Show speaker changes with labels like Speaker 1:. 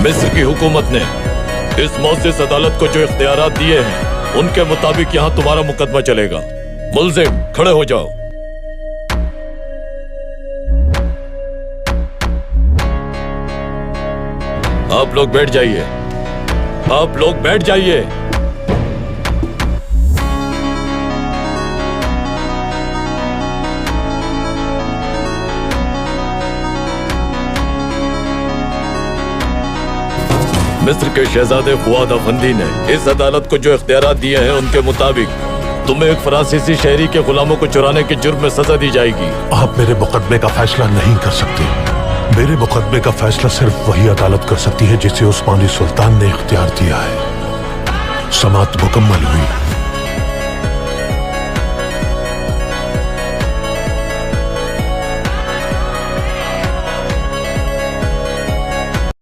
Speaker 1: मिस्र की हुकूमत ने इस मुअज़्ज़िज़ अदालत को जो इख्तियारात दिए हैं उनके मुताबिक यहाँ तुम्हारा मुकदमा चलेगा। मुल्ज़िम खड़े हो जाओ। आप लोग बैठ जाइए। आप लोग बैठ जाइए। मिस्र के शहजादे फुआद अफंदी ने इस अदालत को जो इख्तियारात दिए हैं उनके मुताबिक तुम्हें एक फ्रांसीसी शहरी के गुलामों को चुराने के जुर्म में सजा दी जाएगी।
Speaker 2: आप मेरे मुकदमे का फैसला नहीं कर सकते। मेरे मुकदमे का फैसला सिर्फ वही अदालत कर सकती है जिसे उस्मानी सुल्तान ने इख्तियार दिया है। समाअत मुकम्मल हुई।